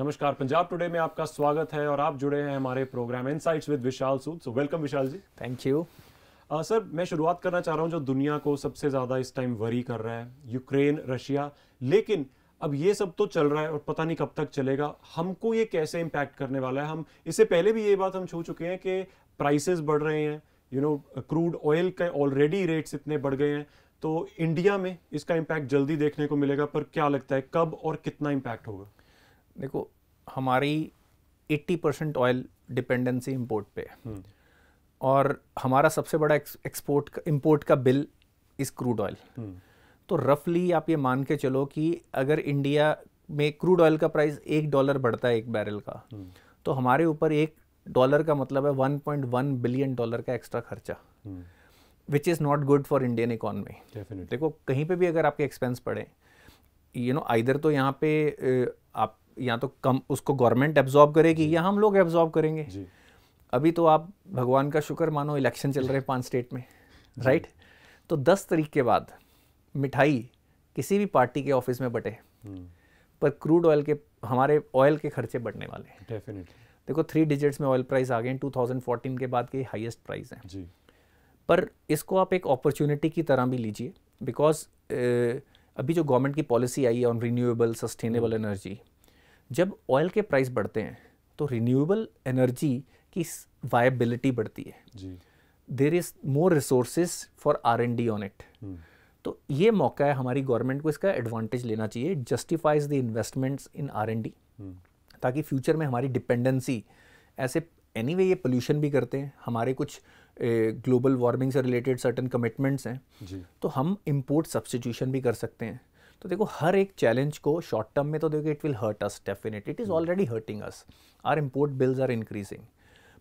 नमस्कार, पंजाब टुडे में आपका स्वागत है और आप जुड़े हैं हमारे programme insights with Vishal Sood. So welcome Vishal ji. Thank you. Sir, मैं शुरुआत करना चाह रहा हूं जो दुनिया को सबसे ज़्यादा इस टाइम वरी कर रहा है, यूक्रेन, रशिया। लेकिन अब ये सब तो चल रहा है और पता नहीं कब तक चलेगा। हमको ये कैसे इम्पैक्ट करने वाला है? हम इससे पहले भी ये बात हम छू चुके हैं कि प्राइसेस बढ़ रहे हैं, क्रूड ऑयल के ऑलरेडी रेट्स इतने बढ़ गए हैं। तो इंडिया में इसका इम्पैक्ट जल्दी देखने को मिलेगा, पर क्या लगता है कब और कितना इम्पैक्ट होगा? देखो, हमारी 80% ऑयल डिपेंडेंसी इंपोर्ट पे है और हमारा सबसे बड़ा इंपोर्ट का बिल इस क्रूड ऑयल। तो रफली आप ये मान के चलो कि अगर इंडिया में क्रूड ऑयल का प्राइस $1 बढ़ता है एक बैरल का, तो हमारे ऊपर $1 का मतलब है $1.1 बिलियन का एक्स्ट्रा खर्चा, which is not good for Indian economy. देखो, कहीं पे भी अगर आपके एक्सपेंस पड़े, आइदर तो यहाँ पे आप या तो कम उसको गवर्नमेंट एब्जॉर्ब करेगी या हम लोग एब्जॉर्ब करेंगे। अभी तो आप भगवान का शुक्र मानो, इलेक्शन चल रहे हैं 5 स्टेट में, राइट? तो 10 तारीख के बाद मिठाई किसी भी पार्टी के ऑफिस में बटे, पर क्रूड ऑयल के हमारे ऑयल के खर्चे बढ़ने वाले हैं। डेफिनेटली। देखो, 3 डिजिट्स में ऑयल प्राइस आ गए हैं, 2014 के बाद के हाईएस्ट प्राइस हैं जी। पर इसको आप एक अपॉर्चुनिटी की तरह भी लीजिए, बिकॉज अभी जो गवर्नमेंट की पॉलिसी आई है ऑन रिन्यूएबल सस्टेनेबल एनर्जी, जब ऑयल के प्राइस बढ़ते हैं तो रिन्यूएबल एनर्जी की वायबिलिटी बढ़ती है जी। There is more resources for R&D on it. तो ये मौका है हमारी गवर्नमेंट को इसका एडवांटेज लेना चाहिए। Justifies the investments in R&D, ताकि फ्यूचर में हमारी डिपेंडेंसी ऐसे एनीवे ये पोल्यूशन भी करते हैं, हमारे कुछ ग्लोबल वार्मिंग से रिलेटेड सर्टन कमिटमेंट्स हैं जी। तो हम इंपोर्ट सब्स्टिट्यूशन भी कर सकते हैं। तो देखो, हर एक चैलेंज को शॉर्ट टर्म में तो देखो it will hurt us, definitely it is already hurting us, our import bills are increasing.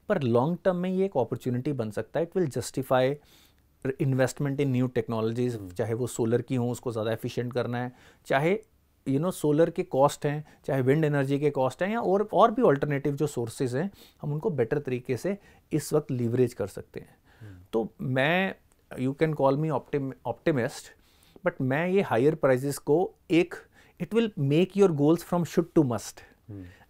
पर लॉन्ग टर्म में ये एक अपॉर्चुनिटी बन सकता है। It will justify investment in new technologies, चाहे वो सोलर की हों, उसको ज़्यादा एफिशिएंट करना है, चाहे सोलर के कॉस्ट हैं, चाहे विंड एनर्जी के कॉस्ट हैं, या और भी ऑल्टरनेटिव जो सोर्सेज हैं, हम उनको बेटर तरीके से इस वक्त लीवरेज कर सकते हैं। तो मैं, you can call me optimist, but मैं ये हायर प्राइजेस को it will make your goals from should to must.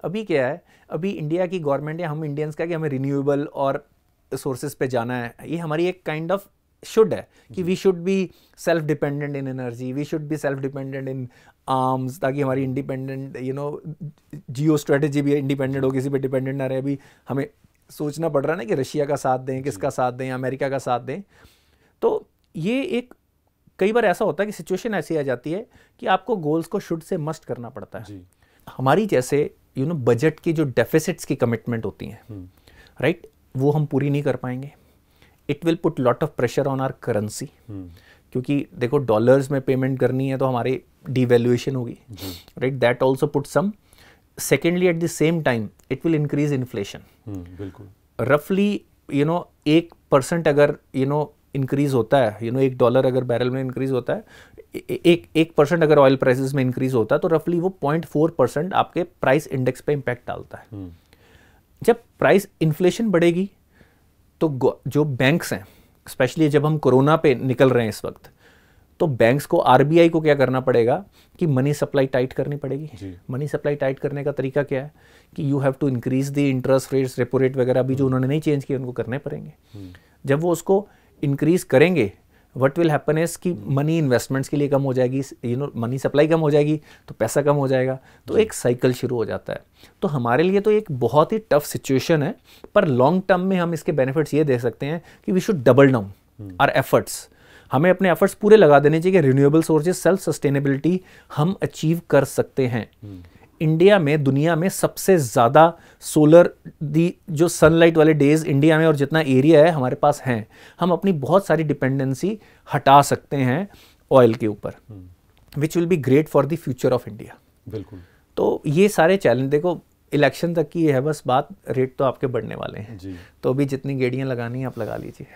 अभी क्या है, अभी इंडिया की गवर्नमेंट या हम इंडियंस का कि हमें रिन्यूएबल और सोर्सेज पे जाना है, ये हमारी एक काइंड ऑफ शुड है कि we should be self dependent in energy, we should be self dependent in arms, ताकि हमारी इंडिपेंडेंट जियो स्ट्रेटेजी भी इंडिपेंडेंट हो, किसी पे डिपेंडेंट ना रहे। अभी हमें सोचना पड़ रहा है ना कि रशिया का साथ दें, किसका साथ दें, अमेरिका का साथ दें। तो ये एक कई बार ऐसा होता है कि सिचुएशन ऐसी आ जाती है कि आपको गोल्स को शुड से मस्ट करना पड़ता है जी। हमारी जैसे बजट की जो डेफिसिट्स की कमिटमेंट होती हैं, राइट, वो हम पूरी नहीं कर पाएंगे। It will put lot of pressure on our currency, क्योंकि देखो डॉलर्स में पेमेंट करनी है तो हमारी डिवैल्यूएशन होगी, right, that also put some. Secondly, at the same time it will increase inflation. बिल्कुल, रफली 1% अगर इंक्रीज होता है, $1 अगर बैरल में इंक्रीज होता है, 1% अगर ऑयल प्राइसेस में इंक्रीज होता है, तो रफली वो 0.4% आपके प्राइस इंडेक्स पे इम्पैक्ट डालता है। जब प्राइस इन्फ्लेशन बढ़ेगी तो जो बैंक्स हैं, स्पेशली जब हम कोरोना पे निकल रहे हैं इस वक्त, तो बैंक्स को, RBI को क्या करना पड़ेगा कि मनी सप्लाई टाइट करनी पड़ेगी। मनी सप्लाई टाइट करने का तरीका क्या है कि you have to increase the interest rates, repo rate वगैरह भी जो उन्होंने नहीं चेंज किए उनको करने पड़ेंगे। जब वो उसको इंक्रीज करेंगे, व्हाट विल हैपन इज कि मनी इन्वेस्टमेंट्स के लिए कम हो जाएगी, मनी सप्लाई कम हो जाएगी तो पैसा कम हो जाएगा, तो एक साइकिल शुरू हो जाता है। तो हमारे लिए तो एक बहुत ही टफ सिचुएशन है, पर लॉन्ग टर्म में हम इसके बेनिफिट्स ये दे सकते हैं कि we should double down our efforts. हमें अपने एफर्ट्स पूरे लगा देने चाहिए कि रिन्यूएबल सोर्सेज, सेल्फ सस्टेनेबिलिटी हम अचीव कर सकते हैं। इंडिया में दुनिया में सबसे ज़्यादा सोलर जो सनलाइट वाले डेज इंडिया में और जितना एरिया है हमारे पास हैं, हम अपनी बहुत सारी डिपेंडेंसी हटा सकते हैं ऑयल के ऊपर, which will be great for the future of India. बिल्कुल। तो ये सारे चैलेंज, देखो इलेक्शन तक की है बस बात, रेट तो आपके बढ़ने वाले हैं जी। तो अभी जितनी गेड़ियाँ लगानी है आप लगा लीजिए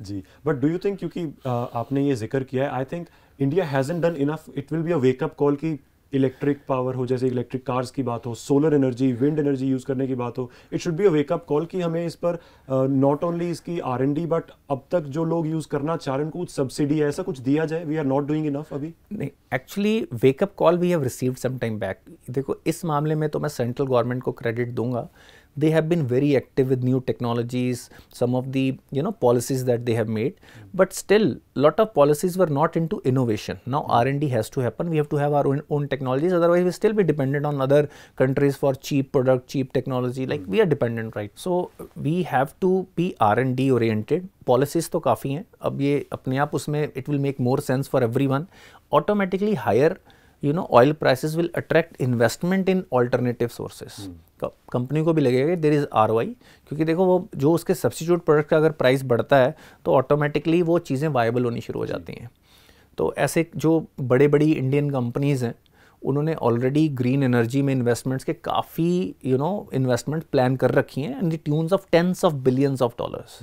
जी। बट डू यू थिंक, क्योंकि आपने ये जिक्र किया है, I think India hasn't done enough, it will be a wake up call कि इलेक्ट्रिक पावर हो, जैसे इलेक्ट्रिक कार्स की बात हो, solar energy, wind energy use करने की बात हो, it should be a wake up call कि हमें इस पर नॉट ओनली इसकी R&D बट अब तक जो लोग यूज़ करना चाह रहे हैं उनको कुछ सब्सिडी है, ऐसा कुछ दिया जाए. We are not doing enough अभी. नहीं, actually wake up call we have received some time back. देखो इस मामले में तो मैं सेंट्रल गवर्नमेंट को क्रेडिट दूंगा. They have been very active with new technologies, some of the policies that they have made, but still lot of policies were not into innovation. Now R&D has to happen. We have to have our own technologies, otherwise we still be dependent on other countries for cheap product, cheap technology. Like we are dependent, right? So we have to be R&D oriented. Policies तो काफ़ी हैं. अब ये अपने आप उसमें it will make more sense for everyone. Automatically higher oil prices will attract investment in alternative sources. Company को भी लगेगा देयर इज़ ROI, क्योंकि देखो वो जो उसके सब्स्टिट्यूट प्रोडक्ट का अगर प्राइस बढ़ता है तो ऑटोमेटिकली वो चीज़ें वायबल होनी शुरू हो जाती हैं. तो ऐसे जो बड़े बड़ी इंडियन कंपनीज़ हैं उन्होंने ऑलरेडी ग्रीन एनर्जी में इन्वेस्टमेंट्स के काफ़ी इन्वेस्टमेंट प्लान कर रखी हैं in the tunes of tens of billions of dollars.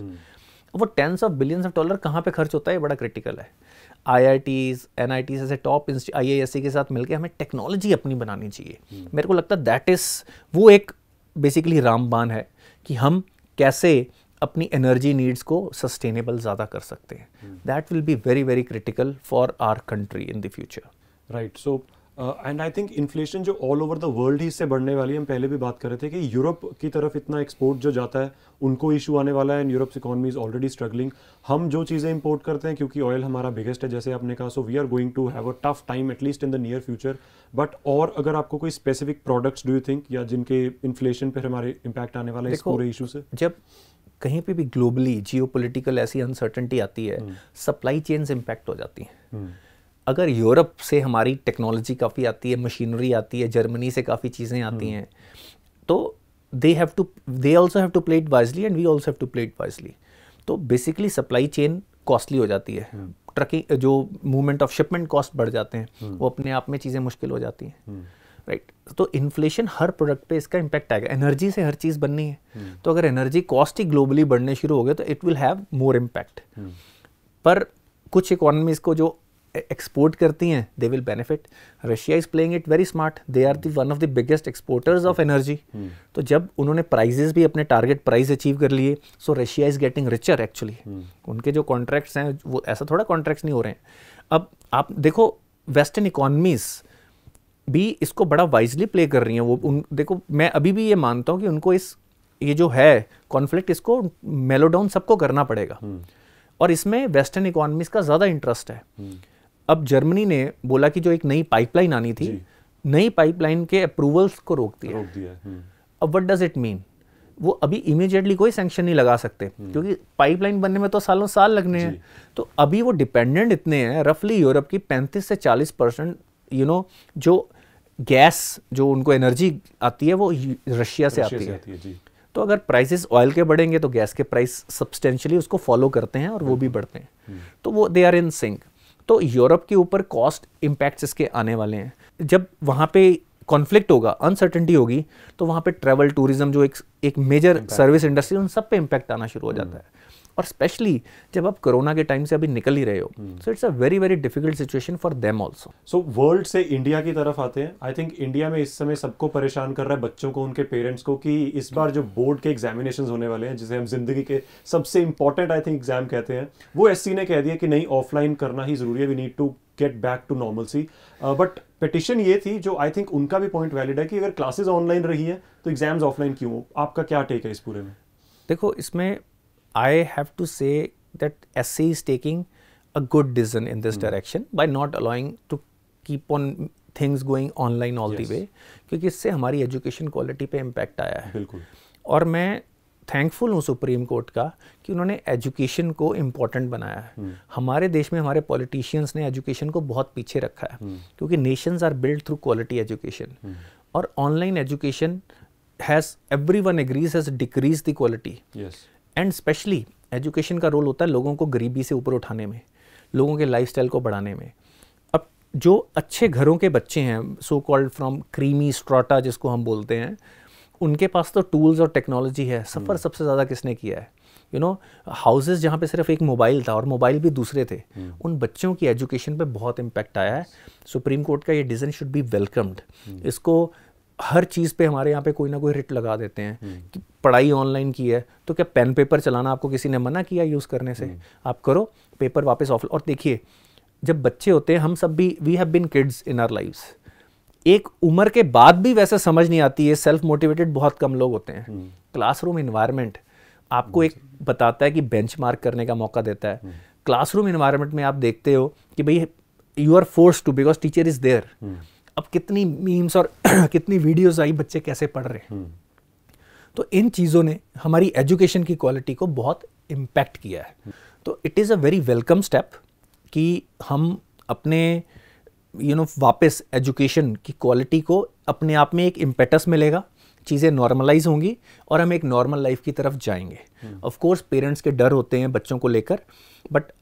वो tens of billions of dollar कहाँ पे खर्च होता है, बड़ा क्रिटिकल है. IITs, NITs ऐसे टॉप IISc के साथ मिलकर हमें टेक्नोलॉजी अपनी बनानी चाहिए. मेरे को लगता है दैट इज़ वो एक बेसिकली रामबाण है कि हम कैसे अपनी एनर्जी नीड्स को सस्टेनेबल ज़्यादा कर सकते हैं. That will be very very critical for our country in the future. Right. So and I think inflation जो ऑल ओवर द वर्ल्ड ही इससे बढ़ने वाली है. हम पहले भी बात कर रहे थे कि यूरोप की तरफ इतना एक्सपोर्ट जो जाता है उनको इशू आने वाला है and Europe's economy is already struggling. हम जो चीज़ें इंपोर्ट करते हैं क्योंकि ऑयल हमारा बिगेस्ट है जैसे आपने कहा, so we are going to have a tough time at least in the near future. But और अगर आपको कोई specific products do you think या जिनके इन्फ्लेशन पर हमारे इम्पैक्ट आने वाला है इस पूरे इशू से? जब कहीं पे भी ग्लोबली जियोपॉलिटिकल ऐसी अनसर्टेनिटी आती है, सप्लाई चेन्स इम्पैक्ट हो जाती हैं. अगर यूरोप से हमारी टेक्नोलॉजी काफ़ी आती है, मशीनरी आती है, जर्मनी से काफ़ी चीज़ें आती हैं, तो they also have to play it wisely and we also have to play it wisely. तो बेसिकली सप्लाई चेन कॉस्टली हो जाती है. ट्रकिंग जो मूवमेंट ऑफ शिपमेंट कॉस्ट बढ़ जाते हैं, वो अपने आप में चीज़ें मुश्किल हो जाती हैं. राइट. तो इन्फ्लेशन हर प्रोडक्ट पे इसका इम्पैक्ट आएगा. एनर्जी से हर चीज़ बननी है, तो अगर एनर्जी कॉस्ट ही ग्लोबली बढ़ने शुरू हो गए तो it will have more impact. पर कुछ इकोनॉमीज़ को जो एक्सपोर्ट करती हैं they will benefit. Russia is playing it very smart. They are the one of the biggest exporters of energy. तो जब उन्होंने प्राइजेस भी अपने टारगेट प्राइस अचीव कर लिए, so Russia is getting richer actually. उनके जो कॉन्ट्रैक्ट्स हैं वो ऐसा थोड़ा कॉन्ट्रैक्ट्स नहीं हो रहे हैं. अब आप देखो वेस्टर्न इकोनॉमीज भी इसको बड़ा वाइजली प्ले कर रही हैं. वो देखो मैं अभी भी ये मानता हूँ कि उनको ये जो है कॉन्फ्लिक्ट इसको मेलो डाउन सबको करना पड़ेगा, और इसमें वेस्टर्न इकोनॉमीज का ज़्यादा इंटरेस्ट है. अब जर्मनी ने बोला कि जो एक नई पाइपलाइन आनी थी, नई पाइपलाइन के अप्रूवल्स को रोक दिया. अब व्हाट डज इट मीन? वो अभी इमीडिएटली कोई सैंक्शन नहीं लगा सकते क्योंकि पाइपलाइन बनने में तो सालों साल लगने हैं. तो अभी वो डिपेंडेंट इतने हैं, रफली यूरोप की 35 से 40% जो गैस जो उनको एनर्जी आती है वो रशिया से आती है. तो अगर प्राइसेस ऑयल के बढ़ेंगे तो गैस के प्राइस सब्सटेंशियली उसको फॉलो करते हैं और वो भी बढ़ते हैं. तो वो दे आर इन सिंक. तो यूरोप के ऊपर कॉस्ट इम्पैक्ट्स इसके आने वाले हैं. जब वहाँ पे कॉन्फ्लिक्ट होगा, अनसर्टेनिटी होगी, तो वहाँ पे ट्रैवल, टूरिज्म जो एक मेजर सर्विस इंडस्ट्री, उन सब पे इम्पैक्ट आना शुरू हो जाता है. और स्पेशली जब आप कोरोना के टाइम से अभी निकल ही रहे हो, so it's a very very difficult situation for them also. So world से इंडिया की तरफ आते हैं. आई थिंक इंडिया में इस समय सबको परेशान कर रहा है, बच्चों को, उनके पेरेंट्स को, कि इस बार जो बोर्ड के एग्जामिनेशंस होने वाले हैं जिसे हम जिंदगी के सबसे इंपॉर्टेंट आई थिंक एग्जाम कहते हैं, वो SC ने कह दिया कि नहीं, ऑफलाइन करना ही जरूरी है. We need to get back to normalcy. But petition ये थी जो आई थिंक उनका भी पॉइंट वैलिड है कि अगर क्लासेस ऑनलाइन रही हैं तो एग्जाम्स ऑफलाइन क्यों? आपका क्या टेक है इस पूरे में? देखो इसमें आई हैव टू से that SC is taking a good decision in this direction by not allowing to keep on things going online all the way, क्योंकि इससे हमारी एजुकेशन क्वालिटी पे इम्पैक्ट आया है. बिल्कुल. और मैं थैंकफुल हूँ सुप्रीम कोर्ट का कि उन्होंने एजुकेशन को इम्पॉर्टेंट बनाया है. हमारे देश में हमारे पॉलिटिशियंस ने एजुकेशन को बहुत पीछे रखा है क्योंकि nations are build through quality education, और online education has everyone agrees has decrease the quality. And specially education का रोल होता है लोगों को गरीबी से ऊपर उठाने में, लोगों के लाइफस्टाइल को बढ़ाने में. अब जो अच्छे घरों के बच्चे हैं, so called from creamy strata जिसको हम बोलते हैं, उनके पास तो टूल्स और टेक्नोलॉजी है. सफ़र सबसे ज़्यादा किसने किया है? यू नो हाउसेस जहाँ पे सिर्फ एक मोबाइल था और मोबाइल भी दूसरे थे, उन बच्चों की एजुकेशन पे बहुत इम्पैक्ट आया है। सुप्रीम कोर्ट का ये डिसीजन शुड बी वेलकम्ड। इसको हर चीज़ पे हमारे यहाँ पे कोई ना कोई रिट लगा देते हैं कि पढ़ाई ऑनलाइन की है तो क्या पेन पेपर चलाना आपको किसी ने मना किया यूज़ करने से? आप करो, पेपर वापस ऑफ। और देखिए जब बच्चे होते हैं, हम सब भी, we have been kids in our lives, एक उम्र के बाद भी वैसे समझ नहीं आती है, सेल्फ मोटिवेटेड बहुत कम लोग होते हैं। क्लासरूम इन्वायरमेंट आपको एक बताता है कि बेंचमार्क करने का मौका देता है। क्लासरूम इन्वायरमेंट में आप देखते हो कि भाई you are forced to, because teacher is there. अब कितनी मीम्स और कितनी वीडियोस आई, बच्चे कैसे पढ़ रहे हैं। तो इन चीज़ों ने हमारी एजुकेशन की क्वालिटी को बहुत इम्पैक्ट किया है। तो it is a very welcome step कि हम अपने वापस एजुकेशन की क्वालिटी को अपने आप में एक इम्पेटस मिलेगा, चीज़ें नॉर्मलाइज होंगी और हम एक नॉर्मल लाइफ की तरफ जाएंगे। ऑफ कोर्स पेरेंट्स के डर होते हैं बच्चों को लेकर, but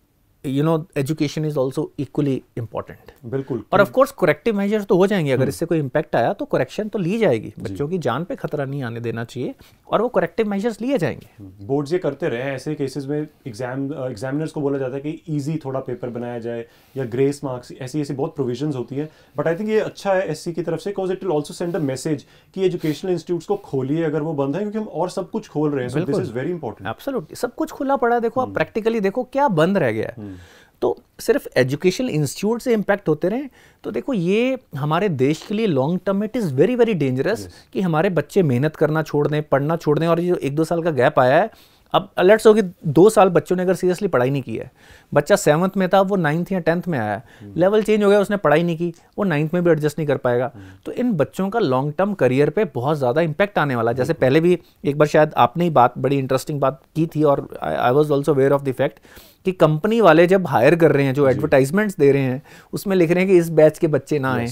education is also equally important. बिल्कुल। और ऑफ कोर्स करेक्टिव मेजर्स तो हो जाएंगे, अगर इससे कोई इम्पैक्ट आया तो करेक्शन तो ली जाएगी। बच्चों की जान पे खतरा नहीं आने देना चाहिए और वो करेक्टिव मेजर्स लिए जाएंगे। बोर्ड्स ये करते रहे, ऐसे केसेस में एग्जामिनर्स को बोला जाता है कि इजी थोड़ा पेपर बनाया जाए या ग्रेस मार्क्स, ऐसी बहुत प्रोविजंस होती है। बट आई थिंक ये अच्छा है एससी की तरफ से, because it will also send a message कि एजुकेशनल इंस्टीट्यूट्स को खोलिए अगर वो बंद है, क्योंकि हम और सब कुछ खोल रहे हैं। So this is very important. Absolutely, सब कुछ खुला पड़ा है। देखो आप प्रैक्टिकली देखो क्या बंद रह गया है। तो सिर्फ एजुकेशनल इंस्टीट्यूट से इम्पैक्ट होते रहे तो देखो ये हमारे देश के लिए long term it is very very dangerous कि हमारे बच्चे मेहनत करना छोड़ दें, पढ़ना छोड़ दें। और ये जो 1-2 साल का गैप आया है, अब लेट्स हो कि 2 साल बच्चों ने अगर सीरियसली पढ़ाई नहीं की है, बच्चा 7th में था, वो 9th या 10th में आया, लेवल चेंज हो गया, उसने पढ़ाई नहीं की, वो 9th में भी एडजस्ट नहीं कर पाएगा। तो इन बच्चों का लॉन्ग टर्म करियर पे बहुत ज़्यादा इंपैक्ट आने वाला है। जैसे पहले भी एक बार शायद आपने ही बड़ी इंटरेस्टिंग बात की थी, और I was also aware of the fact कि कंपनी वाले जब हायर कर रहे हैं, जो एडवर्टाइजमेंट्स दे रहे हैं, उसमें लिख रहे हैं कि इस बैच के बच्चे ना आए।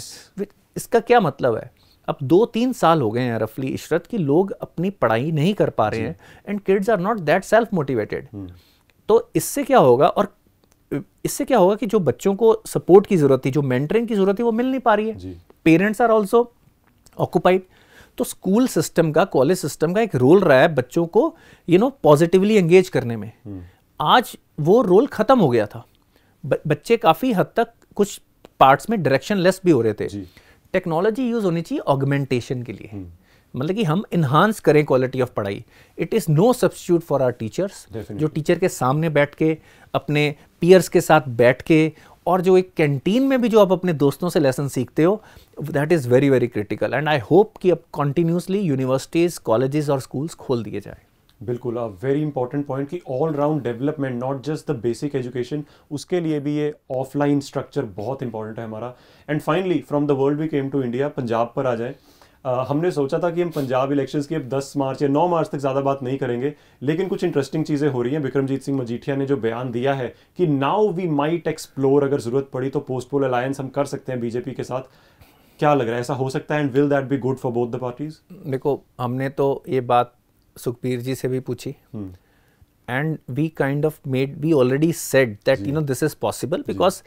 इसका क्या मतलब है? अब 2-3 साल हो गए हैं रफली इशरत कि लोग अपनी पढ़ाई नहीं कर पा रहे हैं and kids are not that self motivated. तो इससे क्या होगा, और इससे क्या होगा कि जो बच्चों को सपोर्ट की जरूरत थी, जो मेंटरिंग की जरूरत थी, वो मिल नहीं पा रही है। Parents are also occupied. तो स्कूल सिस्टम का, कॉलेज सिस्टम का एक रोल रहा है बच्चों को पॉजिटिवली एंगेज करने में। आज वो रोल खत्म हो गया था। बच्चे काफी हद तक कुछ पार्ट्स में डायरेक्शन लेस भी हो रहे थे। टेक्नोलॉजी यूज होनी चाहिए ऑगमेंटेशन के लिए, मतलब कि हम इन्हांस करें क्वालिटी ऑफ पढ़ाई। It is no substitute for our teachers, जो टीचर के सामने बैठ के, अपने पीयर्स के साथ बैठ के, और जो एक कैंटीन में भी जो आप अपने दोस्तों से लेसन सीखते हो, that is very very critical. And I hope कि अब कॉन्टिन्यूसली यूनिवर्सिटीज़, कॉलेजेस और स्कूल्स खोल दिए जाए। बिल्कुल, अ वेरी इंपॉर्टेंट पॉइंट कि all round development, not just the basic education, उसके लिए भी ये ऑफलाइन स्ट्रक्चर बहुत इंपॉर्टेंट है हमारा। And finally from the world we came to India, Punjab पर आ जाए। हमने सोचा था कि हम पंजाब इलेक्शंस की अब 10 मार्च या 9 मार्च तक ज़्यादा बात नहीं करेंगे, लेकिन कुछ इंटरेस्टिंग चीज़ें हो रही हैं। बिक्रमजीत सिंह मजीठिया ने जो बयान दिया है कि नाउ वी माइट एक्सप्लोर, अगर ज़रूरत पड़ी तो पोस्ट पोल अलायंस हम कर सकते हैं बीजेपी के साथ। क्या लग रहा है, ऐसा हो सकता है? And will that be good for both the parties? देखो, हमने तो ये बात सुखबीर जी से भी पूछी, and we kind of made, we already said that this is possible, because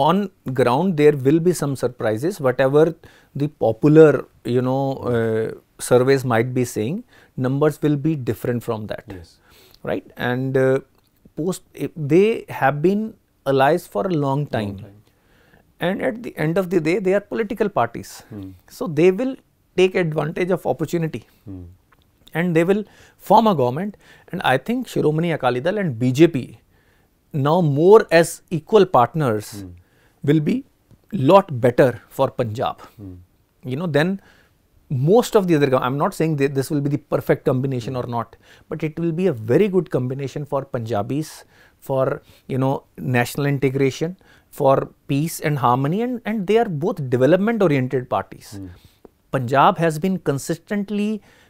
on ground there will be some surprises. Whatever the popular surveys might be saying, numbers will be different from that. Right? And they have been allies for a long time. And at the end of the day they are political parties, so they will take advantage of opportunity and they will form a government. And I think Shiromani Akali Dal and BJP now more as equal partners will be lot better for Punjab, than most of the other. I'm not saying that this will be the perfect combination or not, but it will be a very good combination for Punjabis, for national integration, for peace and harmony, and they are both development oriented parties. Punjab has been consistently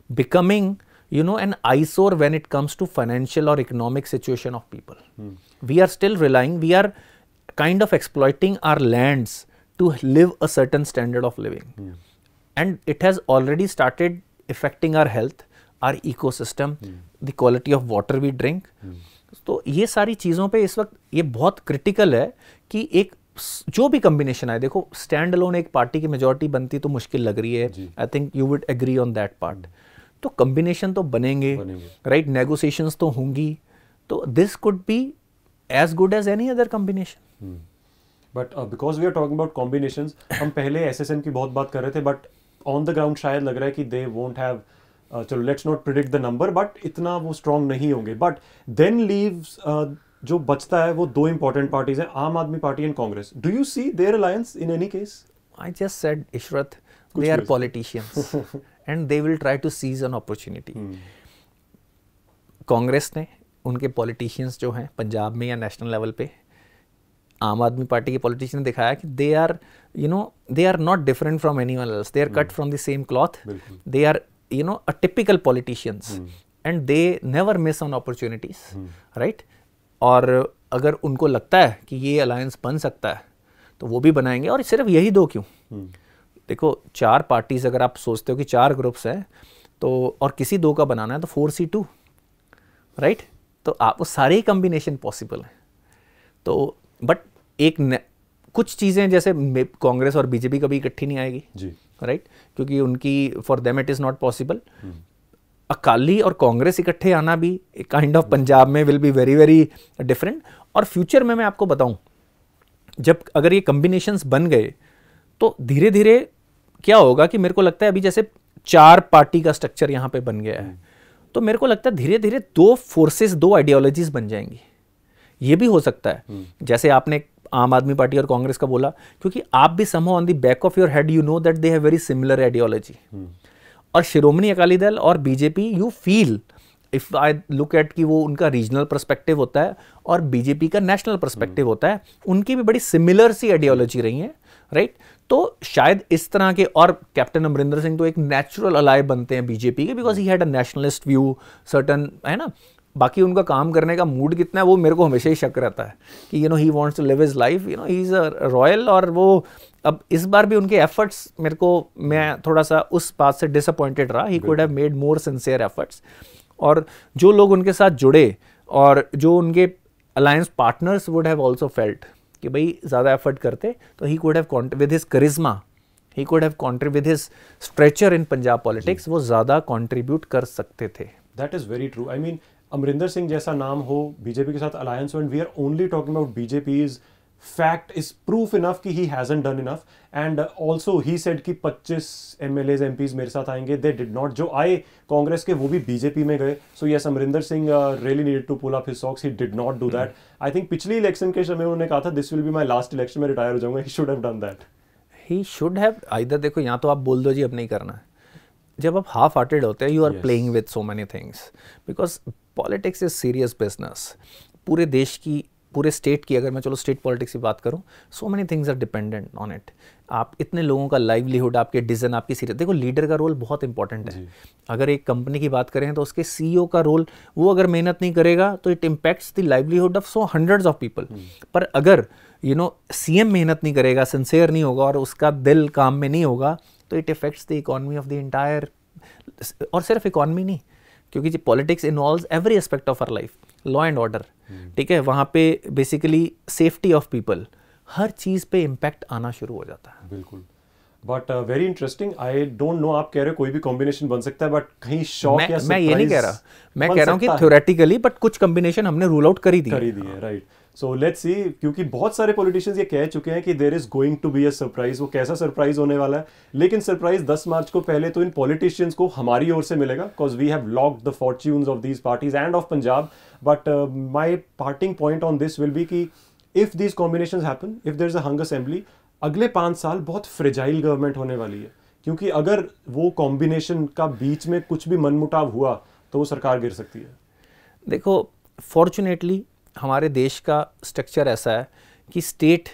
becoming an eyesore when it comes to financial or economic situation of people. We are still relying, we are kind of exploiting our lands to live a certain standard of living. And it has already started affecting our health, our ecosystem, the quality of water we drink. तो ये सारी चीज़ों पे इस वक्त ये बहुत critical है कि एक जो भी कम्बिनेशन आए, देखो स्टैंड अलोन एक पार्टी की मेजॉरिटी बनती तो मुश्किल लग रही है। I think you would agree on that part. तो कम्बिनेशन तो बनेंगे, राइट? नेगोशिएशंस तो होंगी, तो this could be as good as any other combination. But because we are talking about combinations, हम पहले एसएसएन की बहुत बात कर रहे थे, बट ऑन द ग्राउंड शायद लग रहा है कि दे वोंट हैव, चलो let's not predict the number, but इतना वो स्ट्रांग नहीं होंगे. बट देन लीव्स जो बचता है वो दो इंपॉर्टेंट पार्टीज हैं, Aam Aadmi Party and Congress. Do you see their alliance in any case? I just said Ishrat, they are politicians and they will try to seize an opportunity. Congress ने उनके पॉलिटिशियंस जो हैं पंजाब में या नेशनल लेवल पे, आम आदमी पार्टी के पॉलिटिशियन ने दिखाया कि they are they are not different from anyone else, they are cut from the same cloth, they are a typical politicians and they never miss on opportunities, right? और अगर उनको लगता है कि ये अलायंस बन सकता है तो वो भी बनाएंगे. और सिर्फ यही दो क्यों, देखो 4 पार्टीज अगर आप सोचते हो कि 4 ग्रुप्स हैं तो और किसी 2 का बनाना है तो 4C2, राइट? तो आप वो सारे ही कॉम्बिनेशन पॉसिबल हैं. तो बट कुछ चीज़ें जैसे कांग्रेस और बीजेपी कभी इकट्ठी नहीं आएगी जी, राइट? क्योंकि उनकी for them it is not possible. Akali और कांग्रेस इकट्ठे आना भी काइंड ऑफ पंजाब में will be very very different. और फ्यूचर में मैं आपको बताऊं, जब अगर ये कॉम्बिनेशंस बन गए तो धीरे धीरे क्या होगा कि मेरे को लगता है अभी जैसे 4 पार्टी का स्ट्रक्चर यहाँ पे बन गया है, तो मेरे को लगता है धीरे धीरे 2 फोर्सेस 2 आइडियोलॉजीज बन जाएंगी. ये भी हो सकता है जैसे आपने आम आदमी पार्टी और कांग्रेस का बोला, क्योंकि आप भी somehow on the back of your head you know that they have very similar ideology. और शिरोमणि अकाली दल और BJP, you feel if I look at कि वो उनका रीजनल पर्सपेक्टिव होता है और बीजेपी का नेशनल पर्सपेक्टिव होता है, उनकी भी बड़ी सिमिलर सी आइडियोलॉजी रही है, राइट? तो शायद इस तरह के, और कैप्टन अमरिंदर सिंह तो एक नेचुरल अलाय बनते हैं बीजेपी के, because he had a nationalist view certain, है ना. बाकी उनका काम करने का मूड कितना है वो मेरे को हमेशा ही शक रहता है कि he wants to live his life, he is a royal. और वो अब इस बार भी उनके एफर्ट्स मेरे को, मैं थोड़ा सा उस बात से डिसअपॉइंटेड रहा. He could have made more sincere efforts. और जो लोग उनके साथ जुड़े और जो उनके alliance partners would have also felt कि भाई ज़्यादा एफर्ट करते तो he could have with his charisma, he could have contribute with his stature in Punjab politics, वो ज़्यादा कॉन्ट्रीब्यूट कर सकते थे. That is very true. I mean Amarinder Singh जैसा नाम हो बीजेपी के साथ alliance, and we are only talking about BJP's fact is proof enough कि he hasn't done enough. and also he said कि 25 MLAs MPs मेरे साथ आएंगे, they did not. जो आए कांग्रेस के वो भी बीजेपी में गए. so yes, Amarinder Singh really needed to pull up his socks. He did not do that. I think पिछली इलेक्शन के समय उन्होंने कहा था this will be my last election, मैं रिटायर हो जाऊंगा. he should have done that. He should have either, देखो यहाँ तो आप बोल दो जी अब नहीं करना है. जब आप हाफ हार्टेड होते हैं, you are playing with so many things, because politics is serious business. पूरे देश की, पूरे स्टेट की, अगर मैं चलो स्टेट पॉलिटिक्स की बात करूं, so many things are dependent on it. आप इतने लोगों का लाइवलीहुड, आपके डिसीजन, आपकी सीरियस, देखो लीडर का रोल बहुत इंपॉर्टेंट है. अगर एक कंपनी की बात करें तो उसके CEO का रोल, वो अगर मेहनत नहीं करेगा तो it impacts the livelihood of so hundreds of people. पर अगर CM मेहनत नहीं करेगा, सिंसियर नहीं होगा और उसका दिल काम में नहीं होगा, तो it affects the economy of the entire. और सिर्फ इकोनॉमी नहीं, क्योंकि politics involves every aspect of our life. Law and order, ठीक है, वहाँ पे बेसिकली सेफ्टी ऑफ पीपल, हर चीज़ पे इम्पैक्ट आना शुरू हो जाता है. बिल्कुल. But very interesting. I don't know, आप कह रहे हो कोई भी कॉम्बिनेशन बन सकता है, बट कहीं शॉक या मैं ये नहीं कह रहा, मैं कह रहा हूँ कि थ्योरेटिकली, बट कुछ कॉम्बिनेशन हमने रूल आउट कर ही दी है. राइट. सो लेट्स सी, क्योंकि बहुत सारे पॉलिटिशियंस ये कह चुके हैं कि there is going to be a surprise. वो कैसा सरप्राइज होने वाला है, लेकिन सरप्राइज 10 मार्च को पहले तो इन पॉलिटिशियंस को हमारी ओर से मिलेगा, because we have locked the fortunes of these parties and of Punjab. But my parting point on this will be कि if these combinations happen, if there is a hung assembly, अगले 5 साल बहुत फ्रेजाइल गवर्नमेंट होने वाली है. क्योंकि अगर वो कॉम्बिनेशन का बीच में कुछ भी मनमुटाव हुआ तो वो सरकार गिर सकती है. देखो, फॉर्चुनेटली हमारे देश का स्ट्रक्चर ऐसा है कि स्टेट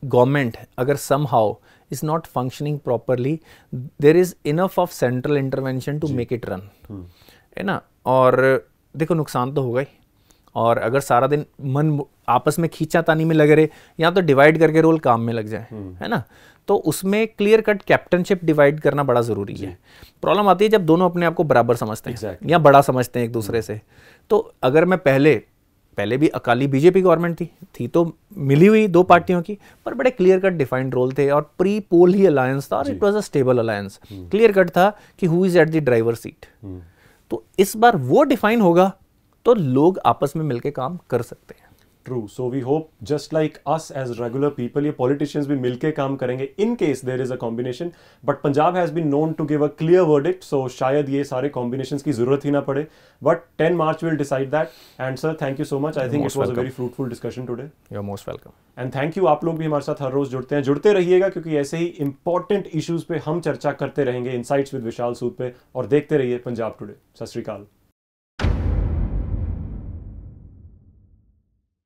गवर्नमेंट अगर somehow is not functioning properly, there is enough of central intervention to make it run, है ना. और देखो, नुकसान तो होगा ही. और अगर सारा दिन मन आपस में खींचातानी में लगे रहे, या तो डिवाइड करके रोल काम में लग जाए, है ना, तो उसमें क्लियर कट कैप्टनशिप डिवाइड करना बड़ा ज़रूरी है. प्रॉब्लम आती है जब दोनों अपने आप को बराबर समझते हैं या बड़ा समझते हैं एक दूसरे से. तो अगर मैं पहले भी अकाली बीजेपी गवर्नमेंट थी तो मिली हुई 2 पार्टियों की, पर बड़े क्लियर कट डिफाइंड रोल थे और प्री पोल ही अलायंस था और it was a stable alliance. Clear cut था कि who is at the driver seat. तो इस बार वो डिफाइन होगा तो लोग आपस में मिलकर काम कर सकते हैं। True. So we hope just like us as regular people, ये politicians भी मिलके काम करेंगे in case there is a combination. But Punjab has been known to give a clear verdict, so शायद ये सारे combinations की ज़रूरत ही ना पड़े. But 10 March will decide that. And sir, thank you so much. I think it was a very fruitful discussion today. You're most welcome. And thank you. आप लोग भी हमारे साथ हर रोज जुड़ते रहिएगा, क्योंकि ऐसे ही important issues पे हम चर्चा करते रहेंगे Insights with विशाल सूद पे, और देखते रहिए पंजाब टुडे। सत श्री अकाल।